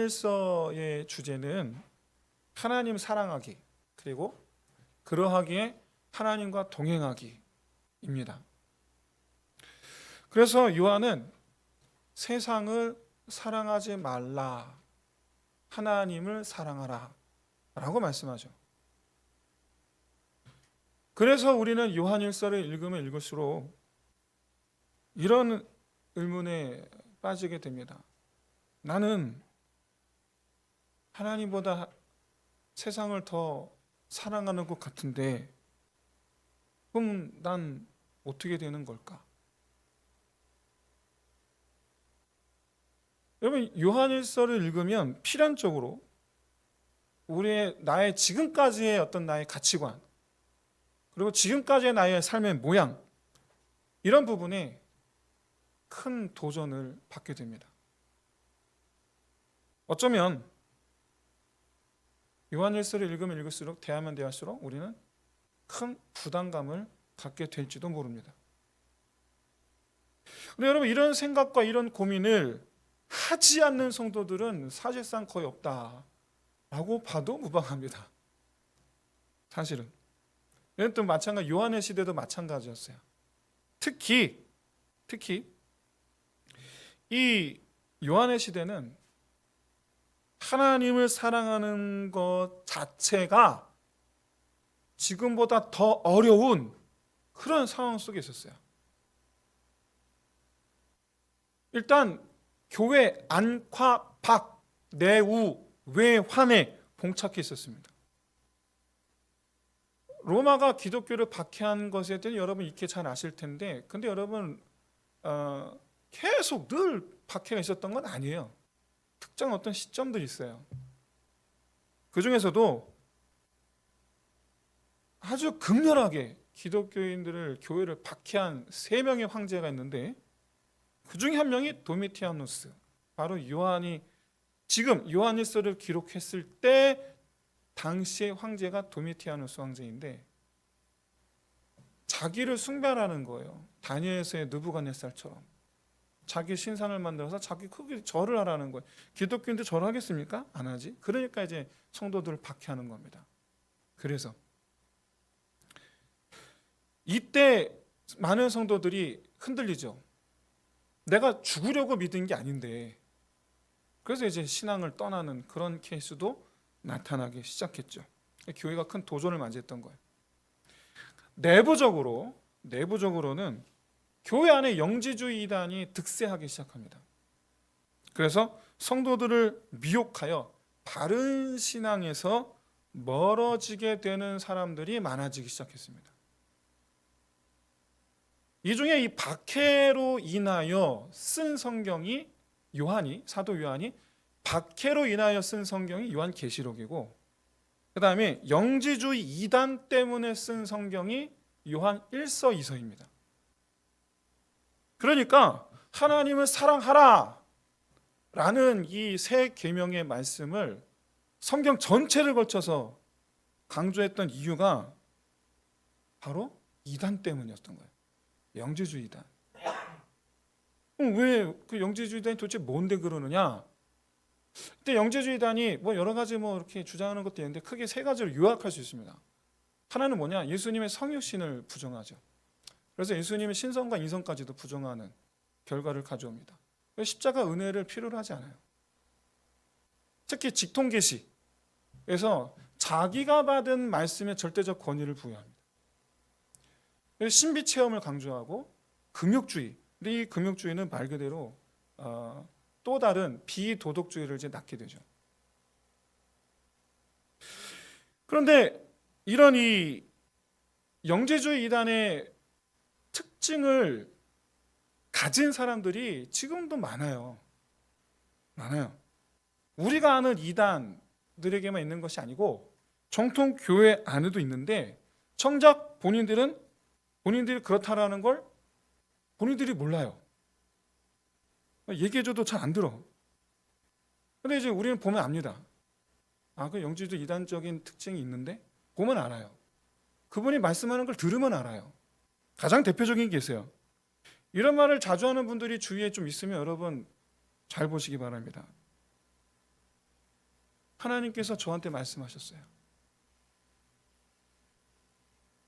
요한일서의 주제는 하나님 사랑하기, 그리고 그러하기에 하나님과 동행하기입니다. 그래서 요한은 세상을 사랑하지 말라, 하나님을 사랑하라 라고 말씀하죠. 그래서 우리는 요한일서를 읽으면 읽을수록 이런 의문에 빠지게 됩니다. 나는 하나님보다 세상을 더 사랑하는 것 같은데 그럼 난 어떻게 되는 걸까? 여러분, 요한일서를 읽으면 필연적으로 나의 지금까지의 어떤 나의 가치관, 그리고 지금까지의 나의 삶의 모양, 이런 부분에 큰 도전을 받게 됩니다. 어쩌면 요한일서를 읽으면 읽을수록, 대하면 대할수록 우리는 큰 부담감을 갖게 될지도 모릅니다. 근데 여러분, 이런 생각과 이런 고민을 하지 않는 성도들은 사실상 거의 없다라고 봐도 무방합니다. 사실은. 이건 또 마찬가지, 요한의 시대도 마찬가지였어요. 특히 이 요한의 시대는 하나님을 사랑하는 것 자체가 지금보다 더 어려운 그런 상황 속에 있었어요. 일단 교회 안팎 밖 내우 외환에 봉착해 있었습니다. 로마가 기독교를 박해한 것에 대해 여러분 익히 잘 아실 텐데, 근데 여러분 계속 늘 박해가 있었던 건 아니에요. 특정 어떤 시점들이 있어요. 그 중에서도 아주 극렬하게 기독교인들을, 교회를 박해한 3명의 황제가 있는데, 그 중에 한 명이 도미티아누스, 바로 요한이 지금 요한일서를 기록했을 때 당시의 황제가 도미티아누스 황제인데, 자기를 숭배하는 거예요. 다니엘서의 느부갓네살처럼 자기 신상을 만들어서 자기 크게 절을 하라는 거예요. 기독교인들 절하겠습니까? 안 하지. 그러니까 이제 성도들을 박해하는 겁니다. 그래서 이때 많은 성도들이 흔들리죠. 내가 죽으려고 믿은 게 아닌데. 그래서 이제 신앙을 떠나는 그런 케이스도 나타나기 시작했죠. 교회가 큰 도전을 맞이했던 거예요. 내부적으로는 교회 안에 영지주의 이단이 득세하기 시작합니다. 그래서 성도들을 미혹하여 바른 신앙에서 멀어지게 되는 사람들이 많아지기 시작했습니다. 이 중에 이 박해로 인하여 쓴 성경이 사도 요한이 박해로 인하여 쓴 성경이 요한계시록이고, 그 다음에 영지주의 이단 때문에 쓴 성경이 요한 1서 2서입니다. 그러니까 하나님을 사랑하라 라는 이 세 계명의 말씀을 성경 전체를 걸쳐서 강조했던 이유가 바로 이단 때문이었던 거예요. 영지주의 이단. 왜 그 영지주의 이단이 도대체 뭔데 그러느냐? 그때 영지주의 이단이 여러 가지 이렇게 주장하는 것도 있는데 크게 3가지로 요약할 수 있습니다. 하나는 뭐냐? 예수님의 성육신을 부정하죠. 그래서 예수님의 신성과 인성까지도 부정하는 결과를 가져옵니다. 십자가 은혜를 필요로 하지 않아요. 특히 직통계시에서 자기가 받은 말씀에 절대적 권위를 부여합니다. 신비 체험을 강조하고 금욕주의. 근데 이 금욕주의는 말 그대로 또 다른 비도덕주의를 이제 낳게 되죠. 그런데 이런 이 영지주의 이단의 특징을 가진 사람들이 지금도 많아요. 우리가 아는 이단들에게만 있는 것이 아니고 정통 교회 안에도 있는데, 정작 본인들이 그렇다라는 걸 본인들이 몰라요. 얘기해줘도 잘 안 들어. 근데 이제 우리는 보면 압니다. 그 영지주의 이단적인 특징이 있는데 보면 알아요. 그분이 말씀하는 걸 들으면 알아요. 가장 대표적인 게 있어요. 이런 말을 자주 하는 분들이 주위에 좀 있으면 여러분 잘 보시기 바랍니다. 하나님께서 저한테 말씀하셨어요.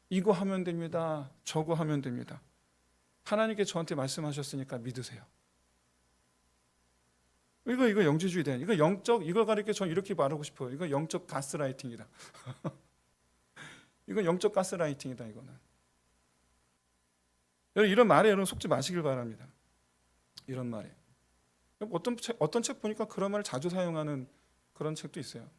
이거 하면 됩니다. 저거 하면 됩니다. 하나님께 저한테 말씀하셨으니까 믿으세요. 이거 영지주의다. 이거 영적, 이걸 가리켜 전 이렇게 말하고 싶어요. 이거 영적 가스라이팅이다. 이건 영적 가스라이팅이다. 이거는. 여러분 이런 말에 여러분 속지 마시길 바랍니다. 이런 말에. 어떤 책 보니까 그런 말을 자주 사용하는 그런 책도 있어요.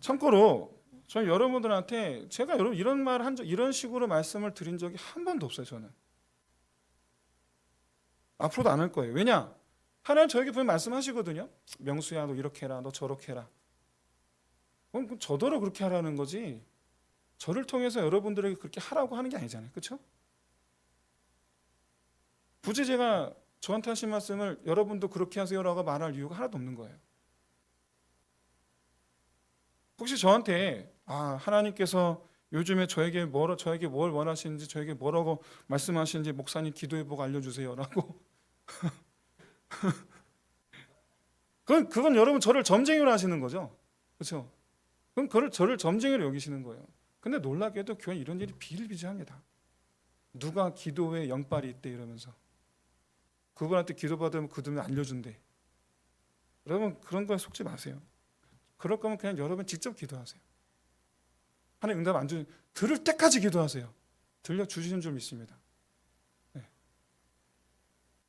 참고로 저는 여러분들한테 제가 여러분 이런 말 이런 식으로 말씀을 드린 적이 한 번도 없어요. 저는 앞으로도 안 할 거예요. 왜냐? 하나님 저에게 분명 말씀하시거든요. 명수야, 너 이렇게 해라, 너 저렇게 해라. 그럼 저더러 그렇게 하라는 거지. 저를 통해서 여러분들에게 그렇게 하라고 하는 게 아니잖아요. 그렇죠? 굳이 제가 저한테 하신 말씀을 여러분도 그렇게 하세요라고 말할 이유가 하나도 없는 거예요. 혹시 저한테 하나님께서 요즘에 저에게 뭘 원하시는지, 저에게 뭐라고 말씀하시는지 목사님 기도해보고 알려주세요라고 그건 여러분 저를 점쟁이로 하시는 거죠. 그렇죠? 그럼 그걸 저를 점쟁이로 여기시는 거예요. 근데 놀랍게도 교회 이런 일이 비일비재합니다. 누가 기도에 영빨이 있대 이러면서 그분한테 기도받으면 그분이 알려준대. 여러분 그런 거에 속지 마세요. 그럴 거면 그냥 여러분 직접 기도하세요. 하나님 응답 안 주는 들을 때까지 기도하세요. 들려주시는 줄 믿습니다.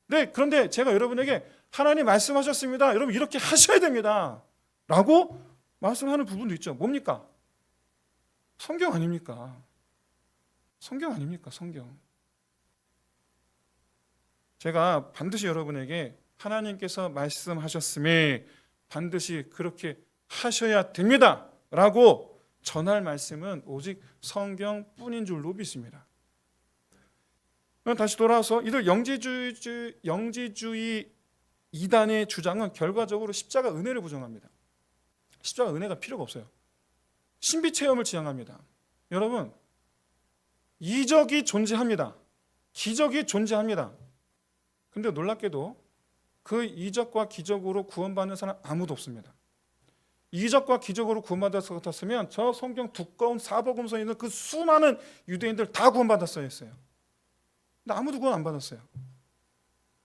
네, 그런데 제가 여러분에게 하나님 말씀하셨습니다. 여러분 이렇게 하셔야 됩니다. 라고 말씀하는 부분도 있죠. 뭡니까? 성경 아닙니까? 성경 아닙니까? 성경. 제가 반드시 여러분에게 하나님께서 말씀하셨음에 반드시 그렇게 하셔야 됩니다. 라고 전할 말씀은 오직 성경뿐인 줄로 믿습니다. 다시 돌아와서 이들 영지주의 이단의 주장은 결과적으로 십자가 은혜를 부정합니다. 십자가 은혜가 필요가 없어요. 신비 체험을 지향합니다. 여러분 이적이 존재합니다. 기적이 존재합니다. 근데 놀랍게도 그 이적과 기적으로 구원받는 사람 아무도 없습니다. 이적과 기적으로 구원받았을 것 같았으면 저 성경 두꺼운 사복음서에 있는 그 수많은 유대인들 다 구원받았어야 했어요. 근데 아무도 구원 안 받았어요.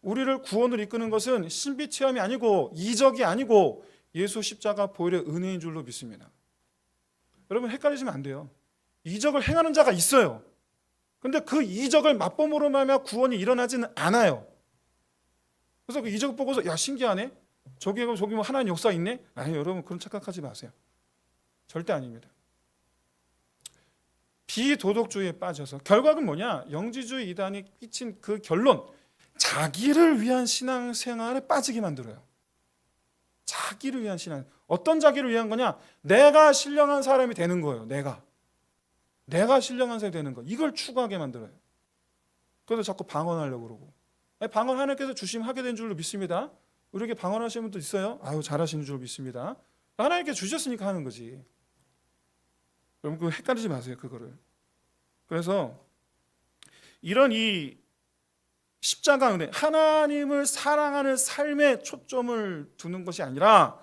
우리를 구원을 이끄는 것은 신비 체험이 아니고 이적이 아니고 예수 십자가 보혈의 은혜인 줄로 믿습니다. 여러분 헷갈리시면 안 돼요. 이적을 행하는 자가 있어요. 근데 그 이적을 맛봄으로 말미암아 구원이 일어나지는 않아요. 그래서 그 이적 보고서 야 신기하네. 저기 뭐 하나님 역사 있네. 아니 여러분 그런 착각하지 마세요. 절대 아닙니다. 비도덕주의에 빠져서 결과는 뭐냐? 영지주의 이단이 끼친 그 결론, 자기를 위한 신앙생활에 빠지게 만들어요. 자기를 위한 신앙. 어떤 자기를 위한 거냐? 내가 신령한 사람이 되는 거예요. 내가 신령한 사람이 되는 거. 이걸 추구하게 만들어요. 그래서 자꾸 방언하려고 그러고. 방언 하나님께서 주심하게 된 줄로 믿습니다. 우리에게 방언하시는 분도 있어요. 아유 잘하시는 줄로 믿습니다. 하나님께 주셨으니까 하는 거지. 여러분 그 헷갈리지 마세요. 그거를. 그래서 이런 이 십자가 은혜, 하나님을 사랑하는 삶에 초점을 두는 것이 아니라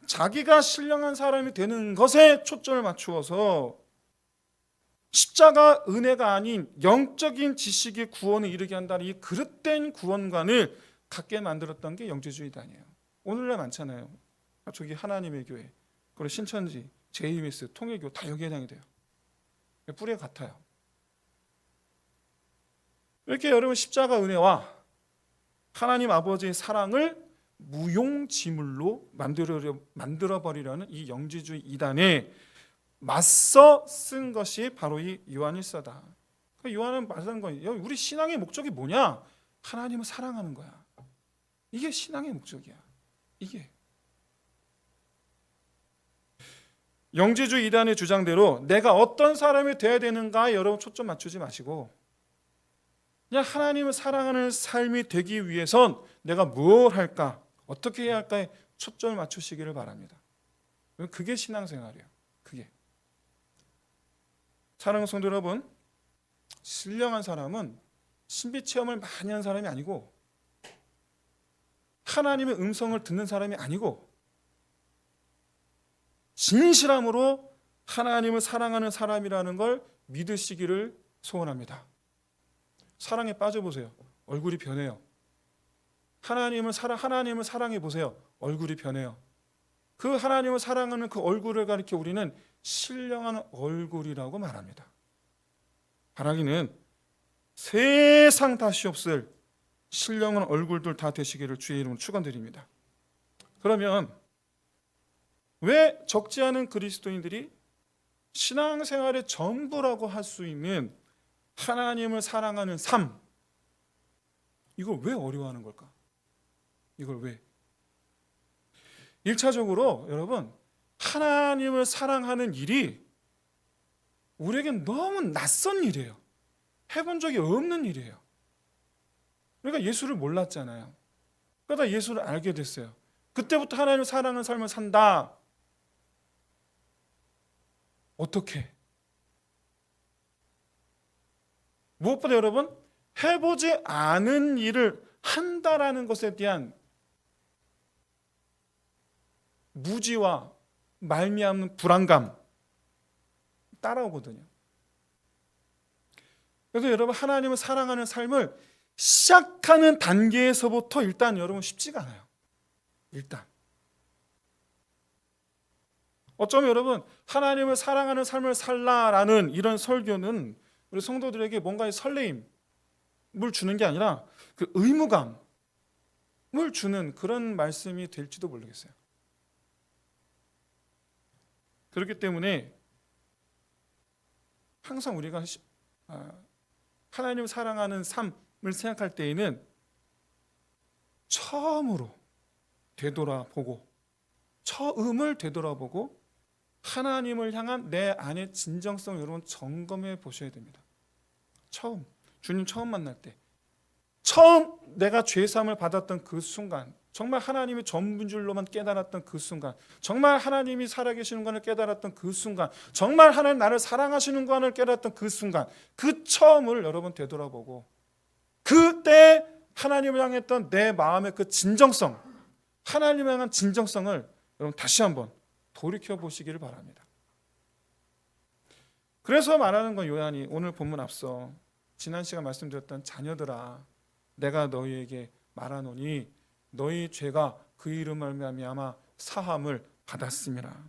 자기가 신령한 사람이 되는 것에 초점을 맞추어서 십자가 은혜가 아닌 영적인 지식의 구원에 이르게 한다는 이 그릇된 구원관을 갖게 만들었던 게 영지주의단이에요. 오늘날 많잖아요. 저기 하나님의 교회, 그리고 신천지, JMS, 통일교 다 여기에 해당이 돼요. 뿌리가 같아요. 이렇게 여러분 십자가 은혜와 하나님 아버지의 사랑을 무용지물로 만들어버리려는 이 영지주의 이단에 맞서 쓴 것이 바로 이 요한일서다. 요한은 말하는 거예요. 우리 신앙의 목적이 뭐냐? 하나님을 사랑하는 거야. 이게 신앙의 목적이야. 이게. 영지주의 이단의 주장대로 내가 어떤 사람이 되어야 되는가에 여러분 초점 맞추지 마시고 그냥 하나님을 사랑하는 삶이 되기 위해선 내가 뭘 할까? 어떻게 해야 할까에 초점을 맞추시기를 바랍니다. 그게 신앙생활이에요. 그게. 사랑하는 성도 여러분, 신령한 사람은 신비 체험을 많이 하는 사람이 아니고 하나님의 음성을 듣는 사람이 아니고 진실함으로 하나님을 사랑하는 사람이라는 걸 믿으시기를 소원합니다. 사랑에 빠져보세요. 얼굴이 변해요. 하나님을 사랑해 보세요. 얼굴이 변해요. 그 하나님을 사랑하는 그 얼굴을 가리켜 우리는 신령한 얼굴이라고 말합니다. 바라기는 세상 다시 없을 신령한 얼굴들 다 되시기를 주의 이름으로 축원드립니다. 그러면 왜 적지 않은 그리스도인들이 신앙생활의 전부라고 할 수 있는 하나님을 사랑하는 삶, 이걸 왜 어려워하는 걸까? 이걸 왜? 1차적으로 여러분, 하나님을 사랑하는 일이 우리에겐 너무 낯선 일이에요. 해본 적이 없는 일이에요. 그러니까 예수를 몰랐잖아요. 그러다 예수를 알게 됐어요. 그때부터 하나님을 사랑하는 삶을 산다. 어떻게? 무엇보다 여러분, 해보지 않은 일을 한다라는 것에 대한 무지와 말미암는 불안감 따라오거든요. 그래서 여러분, 하나님을 사랑하는 삶을 시작하는 단계에서부터 일단 여러분 쉽지가 않아요. 일단 어쩌면 여러분, 하나님을 사랑하는 삶을 살라라는 이런 설교는 우리 성도들에게 뭔가의 설레임을 주는 게 아니라 그 의무감을 주는 그런 말씀이 될지도 모르겠어요. 그렇기 때문에 항상 우리가 하나님을 사랑하는 삶을 생각할 때에는 처음을 되돌아보고 하나님을 향한 내 안의 진정성을 여러분 점검해 보셔야 됩니다. 주님 처음 만날 때, 처음 내가 죄사함을 받았던 그 순간, 정말 하나님이 전부인 줄로만 깨달았던 그 순간, 정말 하나님이 살아계시는 것을 깨달았던 그 순간, 정말 하나님 나를 사랑하시는 것을 깨달았던 그 순간, 그 처음을 여러분 되돌아보고 그때 하나님을 향했던 내 마음의 그 진정성, 하나님을 향한 진정성을 여러분 다시 한번 돌이켜 보시기를 바랍니다. 그래서 말하는 건 요한이 오늘 본문 앞서 지난 시간 말씀드렸던 자녀들아, 내가 너희에게 말하노니 너희 죄가 그 이름을 말미암아 사함을 받았음이라.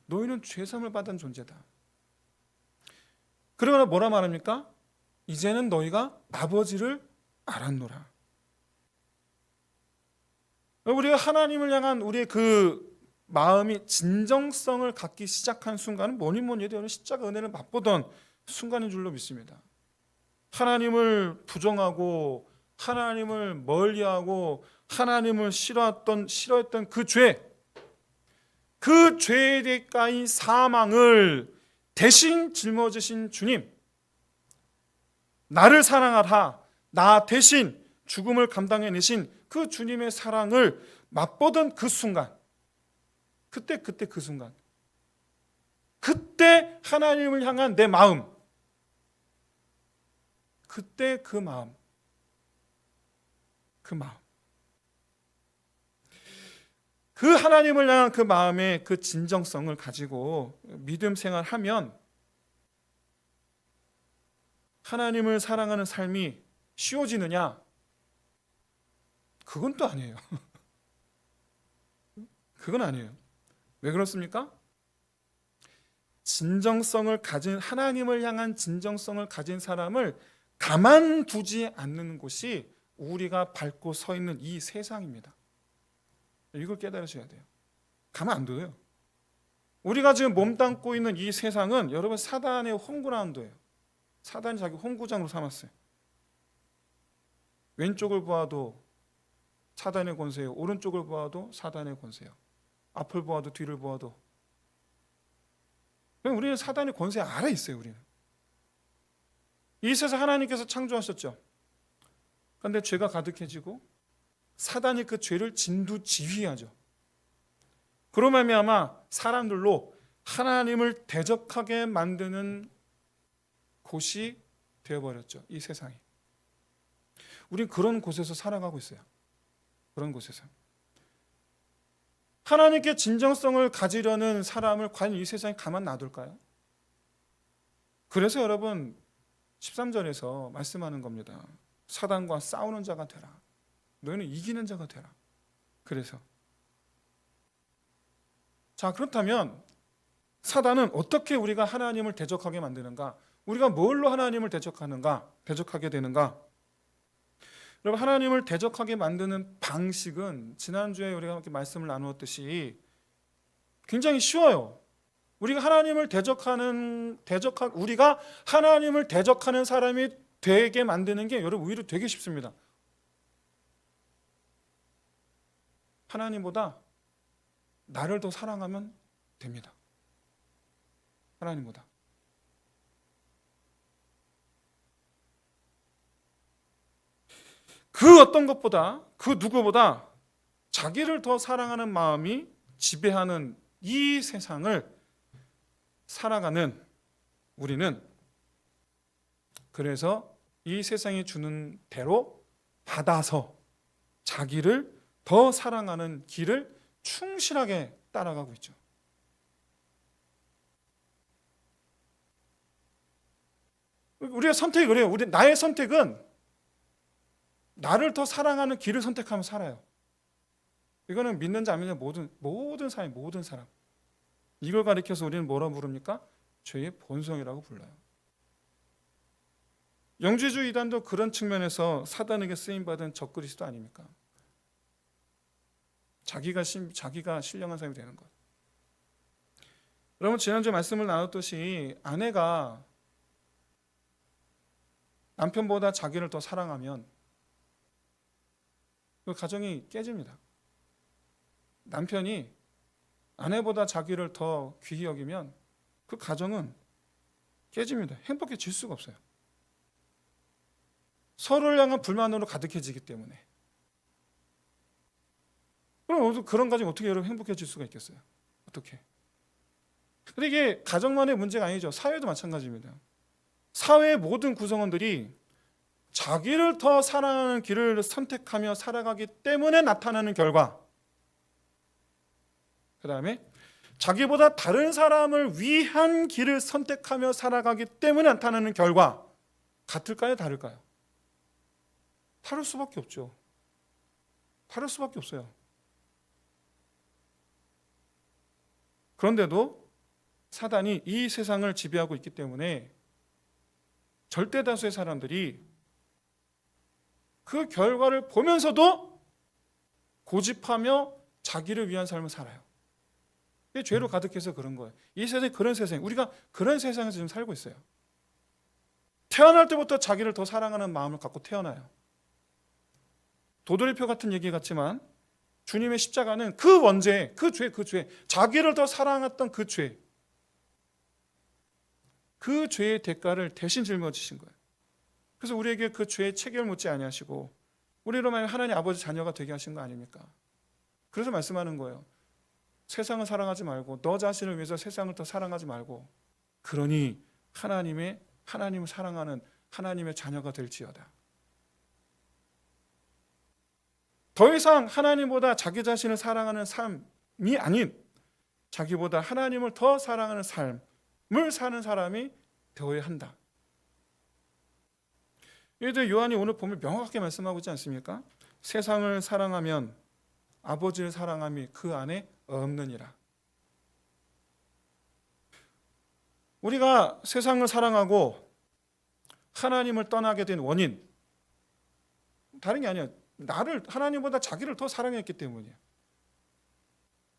너희는 죄사함을 받은 존재다. 그러나 뭐라 말합니까? 이제는 너희가 아버지를 알았노라. 우리가 하나님을 향한 우리의 그 마음이 진정성을 갖기 시작한 순간은 뭐니 해도 십자가 은혜를 맛보던 순간인 줄로 믿습니다. 하나님을 부정하고 하나님을 멀리하고 하나님을 싫어했던 그 죄에 대가인 사망을 대신 짊어지신 주님, 나를 사랑하라, 나 대신 죽음을 감당해내신 그 주님의 사랑을 맛보던 그 순간, 그때 그 순간, 그때 하나님을 향한 내 마음, 그때 그 마음, 그 하나님을 향한 그 마음의 그 진정성을 가지고 믿음 생활하면 하나님을 사랑하는 삶이 쉬워지느냐? 그건 또 아니에요. 그건 아니에요. 왜 그렇습니까? 하나님을 향한 진정성을 가진 사람을 가만두지 않는 곳이 우리가 밟고 서 있는 이 세상입니다. 이걸 깨달으셔야 돼요. 가만 안 둬요. 우리가 지금 몸담고 있는 이 세상은 여러분 사단의 홈그라운드예요. 사단이 자기 홈구장으로 삼았어요. 왼쪽을 보아도 사단의 권세요. 오른쪽을 보아도 사단의 권세요. 앞을 보아도 뒤를 보아도. 우리는 사단의 권세 아래 있어요. 우리는. 이 세상 하나님께서 창조하셨죠. 그런데 죄가 가득해지고 사단이 그 죄를 진두지휘하죠. 그로 말미암아 사람들로 하나님을 대적하게 만드는 곳이 되어버렸죠. 이 세상이. 우린 그런 곳에서 살아가고 있어요. 그런 곳에서. 하나님께 진정성을 가지려는 사람을 과연 이 세상에 가만 놔둘까요? 그래서 여러분 13절에서 말씀하는 겁니다. 사단과 싸우는 자가 되라. 너희는 이기는 자가 되라. 그래서 자, 그렇다면 사단은 어떻게 우리가 하나님을 대적하게 만드는가? 우리가 뭘로 하나님을 대적하게 되는가? 여러분, 하나님을 대적하게 만드는 방식은 지난주에 우리가 이렇게 말씀을 나누었듯이 굉장히 쉬워요. 우리가 하나님을 대적하는 사람이 되게 만드는 게 여러분 오히려 되게 쉽습니다. 하나님보다 나를 더 사랑하면 됩니다. 하나님보다. 그 어떤 것보다, 그 누구보다 자기를 더 사랑하는 마음이 지배하는 이 세상을 살아가는 우리는 그래서 이 세상이 주는 대로 받아서 자기를 더 사랑하는 길을 충실하게 따라가고 있죠. 우리가 선택이 그래요. 나의 선택은 나를 더 사랑하는 길을 선택하면 살아요. 이거는 믿는지 안 믿는지 모든 사람 이걸 가리켜서 우리는 뭐라 부릅니까? 죄의 본성이라고 불러요. 영지주의 이단도 그런 측면에서 사단에게 쓰임받은 적그리스도 아닙니까? 자기가 신령한 사람이 되는 것. 여러분, 지난주에 말씀을 나눴듯이 아내가 남편보다 자기를 더 사랑하면 그 가정이 깨집니다. 남편이 아내보다 자기를 더 귀히 여기면 그 가정은 깨집니다. 행복해질 수가 없어요. 서로를 향한 불만으로 가득해지기 때문에. 그럼 그런 가정 어떻게 여러분 행복해질 수가 있겠어요? 어떻게? 근데 이게 가정만의 문제가 아니죠. 사회도 마찬가지입니다. 사회의 모든 구성원들이 자기를 더 사랑하는 길을 선택하며 살아가기 때문에 나타나는 결과, 그 다음에 자기보다 다른 사람을 위한 길을 선택하며 살아가기 때문에 나타나는 결과, 같을까요? 다를까요? 다를 수밖에 없죠. 다를 수밖에 없어요. 그런데도 사단이 이 세상을 지배하고 있기 때문에 절대 다수의 사람들이 그 결과를 보면서도 고집하며 자기를 위한 삶을 살아요. 이게 죄로 가득해서 그런 거예요. 이 세상이 그런 세상, 우리가 그런 세상에서 지금 살고 있어요. 태어날 때부터 자기를 더 사랑하는 마음을 갖고 태어나요. 도돌이표 같은 얘기 같지만 주님의 십자가는 그 원죄, 그 죄, 자기를 더 사랑했던 그 죄의 대가를 대신 짊어지신 거예요. 그래서 우리에게 그 죄의 책임을 묻지 아니하시고 우리로 말하면 하나님 아버지 자녀가 되게 하신 거 아닙니까? 그래서 말씀하는 거예요. 세상을 사랑하지 말고 너 자신을 위해서 세상을 더 사랑하지 말고 그러니 하나님을 사랑하는 하나님의 자녀가 될지어다. 더 이상 하나님보다 자기 자신을 사랑하는 삶이 아닌 자기보다 하나님을 더 사랑하는 삶을 사는 사람이 되어야 한다. 이들 요한이 오늘 보면 명확하게 말씀하고 있지 않습니까? 세상을 사랑하면 아버지를 사랑함이 그 안에 없느니라. 우리가 세상을 사랑하고 하나님을 떠나게 된 원인, 다른 게 아니에요. 하나님보다 자기를 더 사랑했기 때문이에요.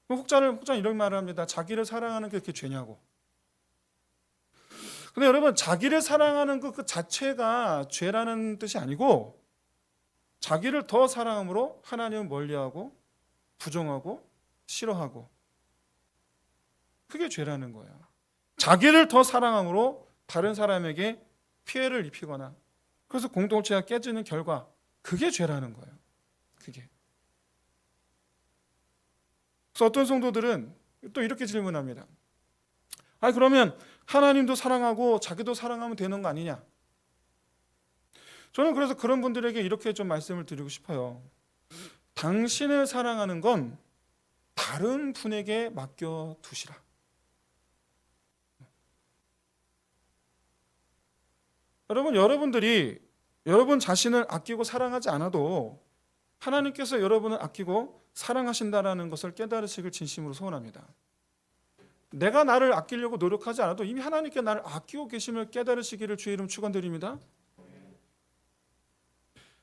혹자는 이런 말을 합니다. 자기를 사랑하는 게 그렇게 죄냐고. 근데 여러분, 자기를 사랑하는 그 자체가 죄라는 뜻이 아니고 자기를 더 사랑함으로 하나님을 멀리하고 부정하고 싫어하고 그게 죄라는 거예요. 자기를 더 사랑함으로 다른 사람에게 피해를 입히거나 그래서 공동체가 깨지는 결과, 그게 죄라는 거예요. 그게. 그래서 어떤 성도들은 또 이렇게 질문합니다. 그러면 하나님도 사랑하고 자기도 사랑하면 되는 거 아니냐? 저는 그래서 그런 분들에게 이렇게 좀 말씀을 드리고 싶어요. 당신을 사랑하는 건 다른 분에게 맡겨두시라. 여러분들이 여러분 자신을 아끼고 사랑하지 않아도 하나님께서 여러분을 아끼고 사랑하신다라는 것을 깨달으시길 진심으로 소원합니다. 내가 나를 아끼려고 노력하지 않아도 이미 하나님께 나를 아끼고 계심을 깨달으시기를 주의 이름 축원드립니다.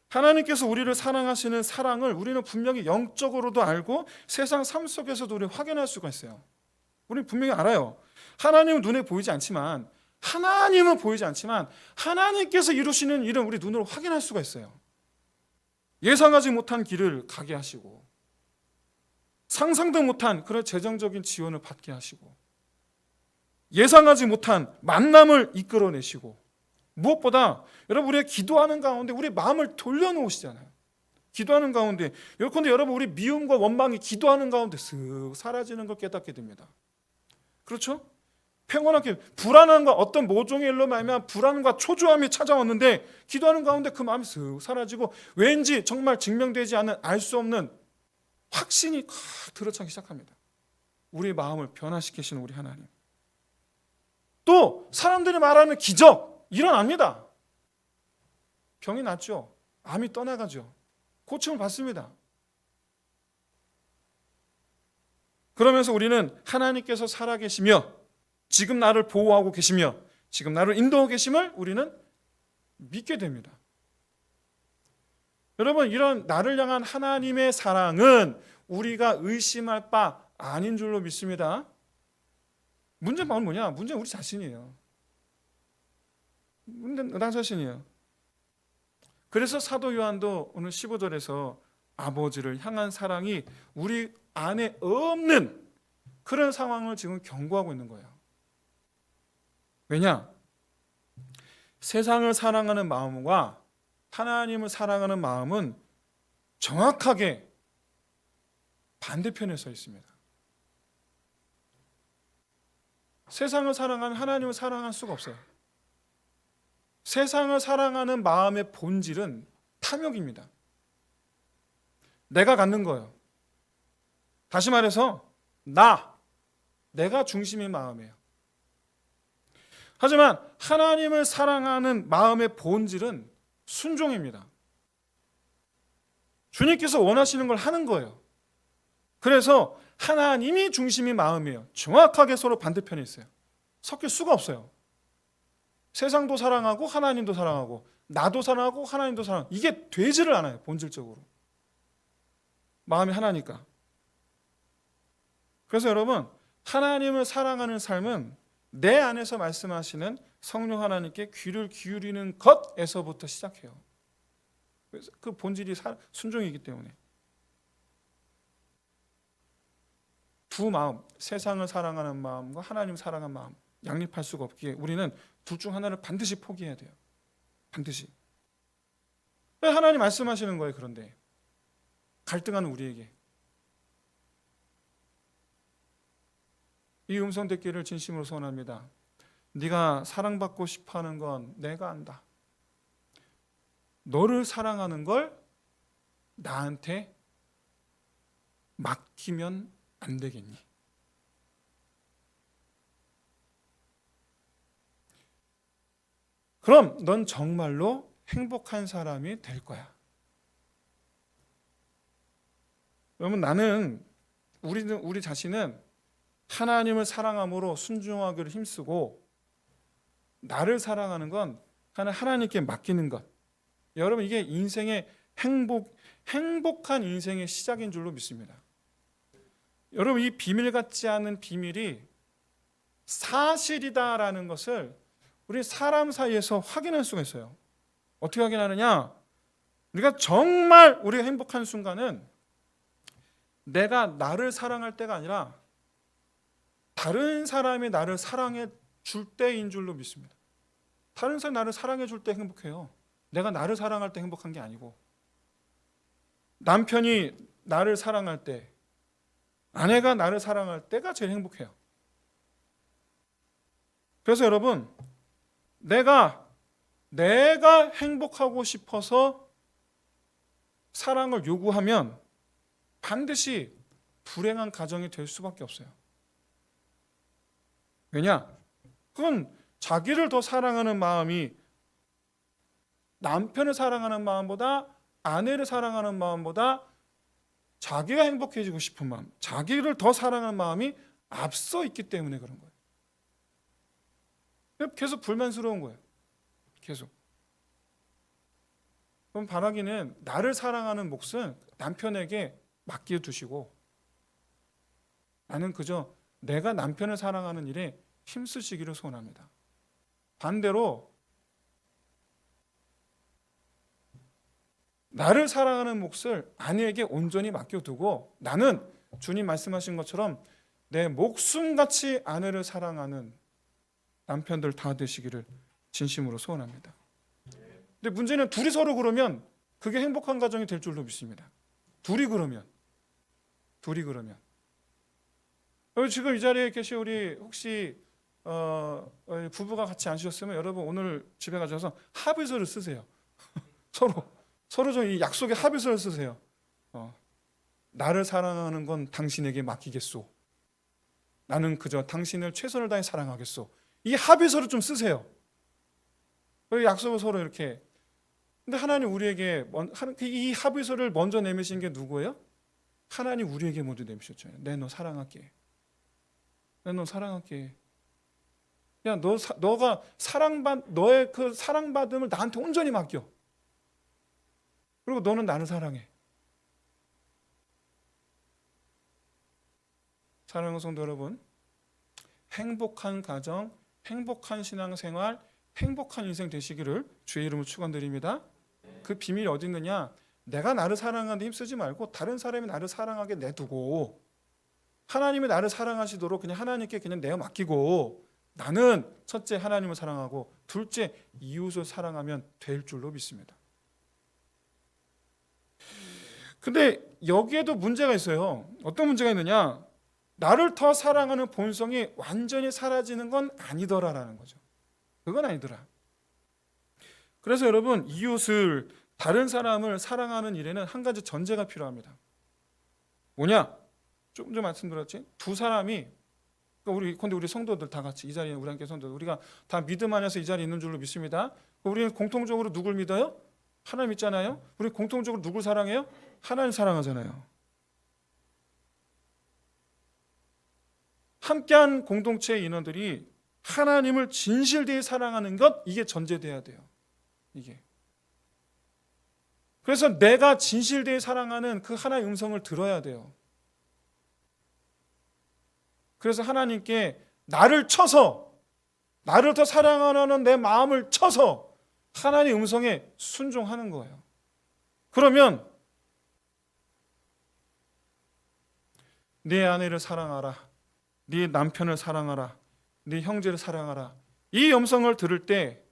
하나님께서 우리를 사랑하시는 사랑을 우리는 분명히 영적으로도 알고 세상 삶 속에서도 우리 확인할 수가 있어요. 우리는 분명히 알아요. 하나님은 눈에 보이지 않지만 하나님께서 이루시는 일은 우리 눈으로 확인할 수가 있어요. 예상하지 못한 길을 가게 하시고 상상도 못한 그런 재정적인 지원을 받게 하시고 예상하지 못한 만남을 이끌어내시고 무엇보다 여러분 우리가 기도하는 가운데 우리 마음을 돌려놓으시잖아요. 기도하는 가운데 예컨대 여러분 우리 미움과 원망이 기도하는 가운데 쓱 사라지는 걸 깨닫게 됩니다. 그렇죠? 평온하게 불안함과 어떤 모종의 일로 말미암아 불안과 초조함이 찾아왔는데 기도하는 가운데 그 마음이 쓱 사라지고 왠지 정말 증명되지 않는 알 수 없는 확신이 확 들어차기 시작합니다. 우리의 마음을 변화시키시는 우리 하나님. 또 사람들이 말하는 기적 일어납니다. 병이 낫죠. 암이 떠나가죠. 고침을 받습니다. 그러면서 우리는 하나님께서 살아계시며 지금 나를 보호하고 계시며 지금 나를 인도하고 계심을 우리는 믿게 됩니다. 여러분 이런 나를 향한 하나님의 사랑은 우리가 의심할 바 아닌 줄로 믿습니다. 문제는 뭐냐? 문제는 우리 자신이에요. 문제는 나 자신이에요. 그래서 사도 요한도 오늘 15절에서 아버지를 향한 사랑이 우리 안에 없는 그런 상황을 지금 경고하고 있는 거예요. 왜냐? 세상을 사랑하는 마음과 하나님을 사랑하는 마음은 정확하게 반대편에 서 있습니다. 세상을 사랑하는 하나님을 사랑할 수가 없어요. 세상을 사랑하는 마음의 본질은 탐욕입니다. 내가 갖는 거예요. 다시 말해서 내가 중심의 마음이에요. 하지만 하나님을 사랑하는 마음의 본질은 순종입니다. 주님께서 원하시는 걸 하는 거예요. 그래서 하나님이 중심의 마음이에요. 정확하게 서로 반대편에 있어요. 섞일 수가 없어요. 세상도 사랑하고 하나님도 사랑하고 나도 사랑하고 하나님도 사랑하고 이게 되지를 않아요. 본질적으로. 마음이 하나니까. 그래서 여러분 하나님을 사랑하는 삶은 내 안에서 말씀하시는 성령 하나님께 귀를 기울이는 것에서부터 시작해요. 그래서 그 본질이 순종이기 때문에 두 마음, 세상을 사랑하는 마음과 하나님을 사랑하는 마음 양립할 수가 없기에 우리는 둘 중 하나를 반드시 포기해야 돼요. 반드시. 왜 하나님 말씀하시는 거예요? 그런데 갈등하는 우리에게 이 음성 듣기를 진심으로 소원합니다. 네가 사랑받고 싶어하는 건 내가 안다. 너를 사랑하는 걸 나한테 맡기면 안 되겠니? 그럼 넌 정말로 행복한 사람이 될 거야. 여러분 우리 자신은 하나님을 사랑함으로 순종하기를 힘쓰고 나를 사랑하는 건 하나님께 맡기는 것. 여러분 이게 인생의 행복한 인생의 시작인 줄로 믿습니다. 여러분 이 비밀 같지 않은 비밀이 사실이다라는 것을 우리 사람 사이에서 확인할 수가 있어요. 어떻게 확인하느냐? 우리가 정말 우리가 행복한 순간은 내가 나를 사랑할 때가 아니라 다른 사람이 나를 사랑해 줄 때인 줄로 믿습니다. 다른 사람이 나를 사랑해 줄 때 행복해요. 내가 나를 사랑할 때 행복한 게 아니고 남편이 나를 사랑할 때 아내가 나를 사랑할 때가 제일 행복해요. 그래서 여러분 내가 행복하고 싶어서 사랑을 요구하면 반드시 불행한 가정이 될 수밖에 없어요. 왜냐? 그건 자기를 더 사랑하는 마음이 남편을 사랑하는 마음보다, 아내를 사랑하는 마음보다 자기가 행복해지고 싶은 마음, 자기를 더 사랑하는 마음이 앞서 있기 때문에 그런 거예요. 계속 불만스러운 거예요. 계속. 그럼 바라기는 나를 사랑하는 몫은 남편에게 맡겨두시고, 나는 그저 내가 남편을 사랑하는 일에 힘쓰시기를 소원합니다. 반대로 나를 사랑하는 몫을 아내에게 온전히 맡겨두고, 나는 주님 말씀하신 것처럼 내 목숨같이 아내를 사랑하는 남편들 다 되시기를 진심으로 소원합니다. 근데 문제는 둘이 서로 그러면 그게 행복한 가정이 될 줄로 믿습니다. 둘이 그러면 지금 이 자리에 계신 우리 혹시 부부가 같이 앉으셨으면 여러분 오늘 집에 가셔서 합의서를 쓰세요. 서로 좀 이 약속의 합의서를 쓰세요. 나를 사랑하는 건 당신에게 맡기겠소. 나는 그저 당신을 최선을 다해 사랑하겠소. 이 합의서를 좀 쓰세요. 약속을 서로 이렇게. 근데 하나님 우리에게 이 합의서를 먼저 내미신 게 누구예요? 하나님 우리에게 먼저 내미셨잖아요. 내 너 사랑할게. 내 너 사랑할게. 야, 너가 너의 그 사랑받음을 나한테 온전히 맡겨. 그리고 너는 나를 사랑해. 사랑하는 성도 여러분, 행복한 가정, 행복한 신앙생활, 행복한 인생 되시기를 주의 이름으로 축원드립니다. 그 비밀이 어디 있느냐? 내가 나를 사랑하는데 힘쓰지 말고 다른 사람이 나를 사랑하게 내두고, 하나님이 나를 사랑하시도록 그냥 하나님께 그냥 내어 맡기고, 나는 첫째 하나님을 사랑하고 둘째 이웃을 사랑하면 될 줄로 믿습니다. 근데 여기에도 문제가 있어요. 어떤 문제가 있느냐? 나를 더 사랑하는 본성이 완전히 사라지는 건 아니더라라는 거죠. 그건 아니더라. 그래서 여러분, 이웃을, 다른 사람을 사랑하는 일에는 한 가지 전제가 필요합니다. 뭐냐? 조금 전 말씀드렸지? 두 사람이, 그러니까 우리 성도들 다 같이 이 자리에 우리 함께 성도들, 우리가 다 믿음 안에서 이 자리에 있는 줄로 믿습니다. 우리는 공통적으로 누굴 믿어요? 하나님 믿잖아요. 우리 공통적으로 누굴 사랑해요? 하나님 사랑하잖아요. 함께한 공동체의 인원들이 하나님을 진실되이 사랑하는 것, 이게 전제돼야 돼요. 이게. 그래서 내가 진실되이 사랑하는 그 하나의 음성을 들어야 돼요. 그래서 하나님께 나를 쳐서, 나를 더 사랑하는 내 마음을 쳐서 하나님의 음성에 순종하는 거예요. 그러면 네 아내를 사랑하라, 네 남편을 사랑하라, 네 형제를 사랑하라, 이 음성을 들을 때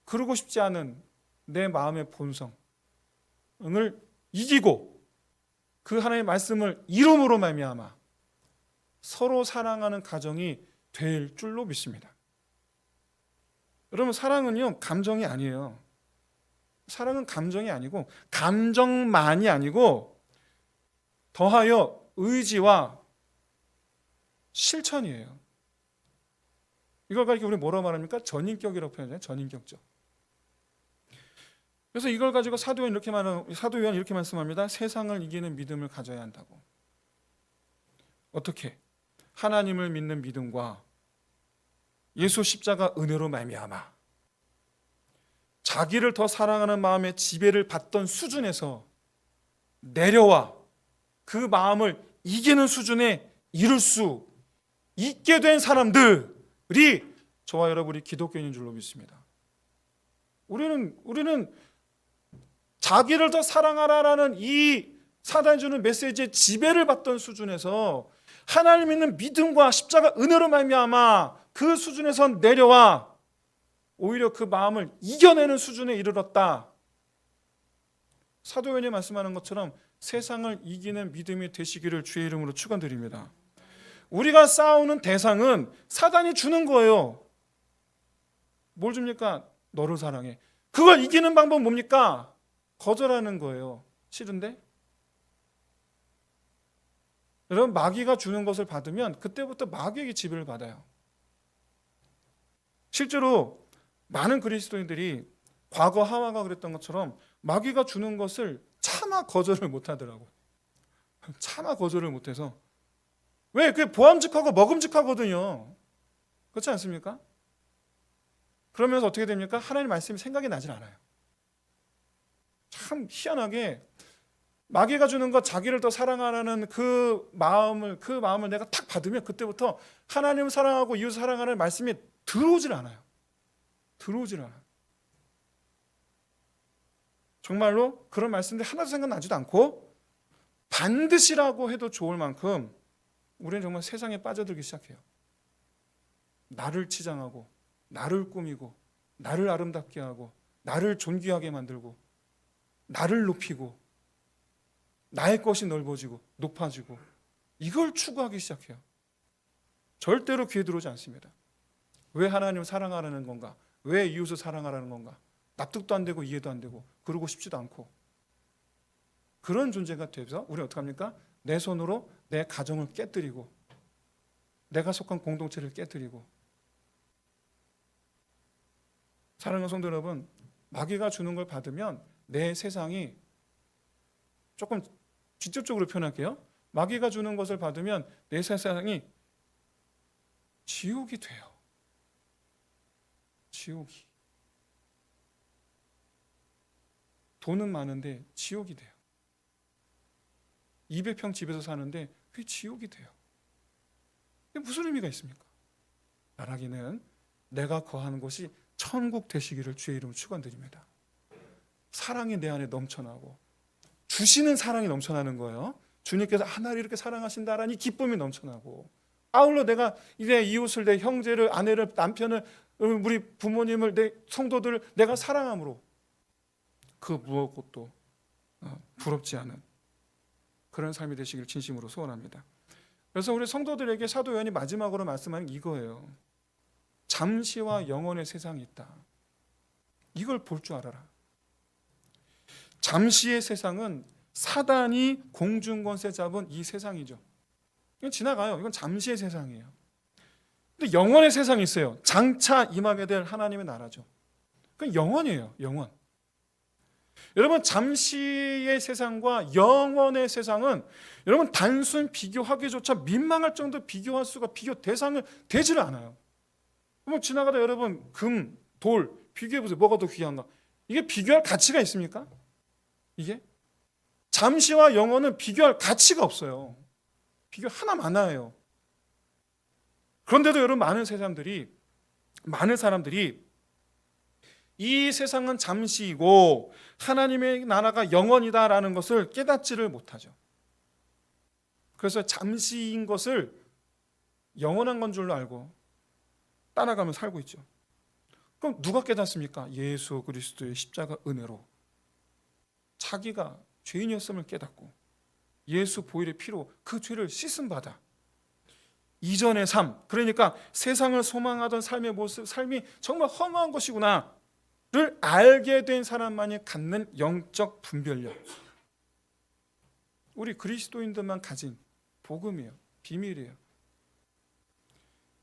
그러고 싶지 않은 내 마음의 본성을 이기고 그 하나님의 말씀을 이름으로 말미암아 서로 사랑하는 가정이 될 줄로 믿습니다. 여러분, 사랑은요 감정이 아니에요. 사랑은 감정이 아니고, 감정만이 아니고 더하여 의지와 실천이에요. 이걸 가지고 우리 뭐라고 말합니까? 전인격이라고 표현해요. 전인격적. 그래서 이걸 가지고 사도 요한 이렇게 말씀합니다. 세상을 이기는 믿음을 가져야 한다고. 어떻게? 하나님을 믿는 믿음과 예수 십자가 은혜로 말미암아 자기를 더 사랑하는 마음의 지배를 받던 수준에서 내려와 그 마음을 이기는 수준에 이룰 수 있게 된 사람들이 저와 여러분이 기독교인인 줄로 믿습니다. 우리는 자기를 더 사랑하라라는 이 사단이 주는 메시지의 지배를 받던 수준에서 하나님 믿는 믿음과 십자가 은혜로 말미암아 그 수준에서 내려와 오히려 그 마음을 이겨내는 수준에 이르렀다. 사도 요한이 말씀하는 것처럼 세상을 이기는 믿음이 되시기를 주의 이름으로 축원드립니다. 우리가 싸우는 대상은 사단이 주는 거예요. 뭘 줍니까? 너를 사랑해. 그걸 이기는 방법은 뭡니까? 거절하는 거예요. 싫은데? 여러분, 마귀가 주는 것을 받으면 그때부터 마귀에게 지배를 받아요. 실제로 많은 그리스도인들이 과거 하와가 그랬던 것처럼 마귀가 주는 것을 차마 거절을 못하더라고요. 차마 거절을 못해서. 왜? 그게 보암직하고 먹음직하거든요. 그렇지 않습니까? 그러면서 어떻게 됩니까? 하나님 말씀이 생각이 나질 않아요. 참 희한하게 마귀가 주는 것, 자기를 더 사랑하라는 그 마음을 내가 탁 받으면 그때부터 하나님을 사랑하고 이웃 사랑하는 말씀이 들어오질 않아요. 들어오질 않아요. 정말로 그런 말씀들이 하나도 생각나지도 않고 반드시라고 해도 좋을 만큼 우리는 정말 세상에 빠져들기 시작해요. 나를 치장하고 나를 꾸미고 나를 아름답게 하고 나를 존귀하게 만들고 나를 높이고 나의 것이 넓어지고 높아지고 이걸 추구하기 시작해요. 절대로 귀에 들어오지 않습니다. 왜 하나님을 사랑하라는 건가? 왜 이웃을 사랑하라는 건가? 납득도 안 되고 이해도 안 되고 그러고 싶지도 않고 그런 존재가 돼서 우리는 어떻게 합니까? 내 손으로 내 가정을 깨뜨리고 내가 속한 공동체를 깨뜨리고. 사랑하는 성도 여러분, 마귀가 주는 걸 받으면 내 세상이, 조금 직접적으로 표현할게요. 마귀가 주는 것을 받으면 내 세상이 지옥이 돼요. 지옥이. 돈은 많은데 지옥이 돼요. 200평 집에서 사는데 그게 지옥이 돼요. 이게 무슨 의미가 있습니까? 나라기는 내가 거하는 곳이 천국 되시기를 주의 이름으로 축원드립니다. 사랑이 내 안에 넘쳐나고 주시는 사랑이 넘쳐나는 거예요. 주님께서 나를 이렇게 사랑하신다라는 이 기쁨이 넘쳐나고, 아울러 내가 내 이웃을, 내 형제를, 아내를, 남편을, 우리 부모님을, 내 성도들을 내가 사랑함으로 그 무엇것도 부럽지 않은 그런 삶이 되시기를 진심으로 소원합니다. 그래서 우리 성도들에게 사도 요한이 마지막으로 말씀하는 이거예요. 잠시와 영원의 세상이 있다. 이걸 볼 줄 알아라. 잠시의 세상은 사단이 공중권세 잡은 이 세상이죠. 이건 지나가요. 이건 잠시의 세상이에요. 근데 영원의 세상이 있어요. 장차 임하게 될 하나님의 나라죠. 그건 영원이에요. 영원. 여러분, 잠시의 세상과 영원의 세상은 여러분 단순 비교하기조차 민망할 정도 비교할 수가, 비교 대상을 되질 않아요. 그럼 지나가다 여러분 금, 돌 비교해 보세요. 뭐가 더 귀한가? 이게 비교할 가치가 있습니까? 이게 잠시와 영원은 비교할 가치가 없어요. 비교 하나 많아요. 그런데도 여러분 많은 사람들이 이 세상은 잠시이고 하나님의 나라가 영원이다라는 것을 깨닫지를 못하죠. 그래서 잠시인 것을 영원한 건 줄로 알고 따라가며 살고 있죠. 그럼 누가 깨닫습니까? 예수 그리스도의 십자가 은혜로 자기가 죄인이었음을 깨닫고 예수 보혈의 피로 그 죄를 씻음 받아 이전의 삶, 그러니까 세상을 소망하던 삶의 모습, 삶이 정말 허무한 것이구나를 알게 된 사람만이 갖는 영적 분별력, 우리 그리스도인들만 가진 복음이에요. 비밀이에요.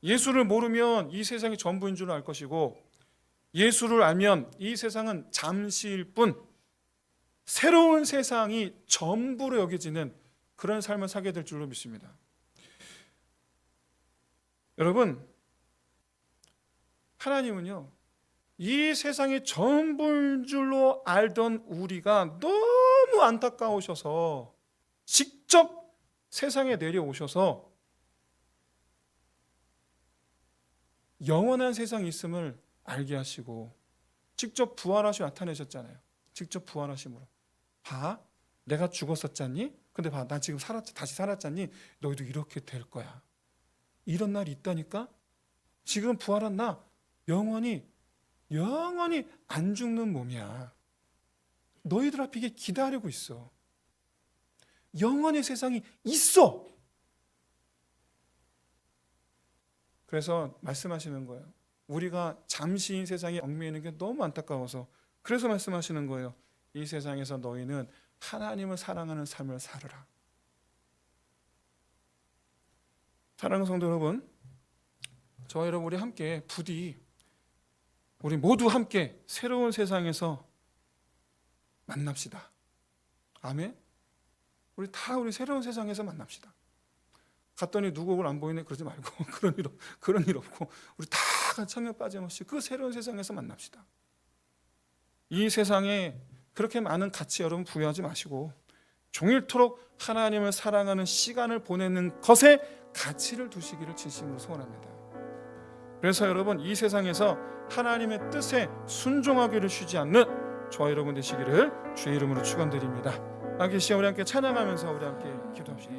예수를 모르면 이 세상이 전부인 줄 알 것이고, 예수를 알면 이 세상은 잠시일 뿐 새로운 세상이 전부로 여겨지는 그런 삶을 살게 될 줄로 믿습니다. 여러분, 하나님은요, 이 세상이 전부인 줄로 알던 우리가 너무 안타까우셔서 직접 세상에 내려오셔서 영원한 세상이 있음을 알게 하시고 직접 부활하시고 나타내셨잖아요. 직접 부활하심으로. 봐, 내가 죽었었잖니? 근데 봐, 나 지금 다시 살았잖니? 너희도 이렇게 될 거야. 이런 날이 있다니까? 지금 부활한 나 영원히 안 죽는 몸이야. 너희들 앞에 이게 기다리고 있어. 영원의 세상이 있어. 그래서 말씀하시는 거예요. 우리가 잠시인 세상에 얽매이는 게 너무 안타까워서, 그래서 말씀하시는 거예요. 이 세상에서 너희는 하나님을 사랑하는 삶을 살으라. 사랑하는 성도 여러분, 저와 여러분 우리 함께 부디 우리 모두 함께 새로운 세상에서 만납시다. 아멘. 우리 새로운 세상에서 만납시다. 갔더니 누구 얼굴 안 보이네 그러지 말고 그런 일 없고 우리 다 같이 청년 빠짐없이 그 새로운 세상에서 만납시다. 이 세상에 그렇게 많은 가치 여러분 부여하지 마시고 종일토록 하나님을 사랑하는 시간을 보내는 것에 가치를 두시기를 진심으로 소원합니다. 그래서 여러분 이 세상에서 하나님의 뜻에 순종하기를 쉬지 않는 저와 여러분 되시기를 주의 이름으로 축원드립니다. 함께 시간 우리 함께 찬양하면서 우리 함께 기도합시다.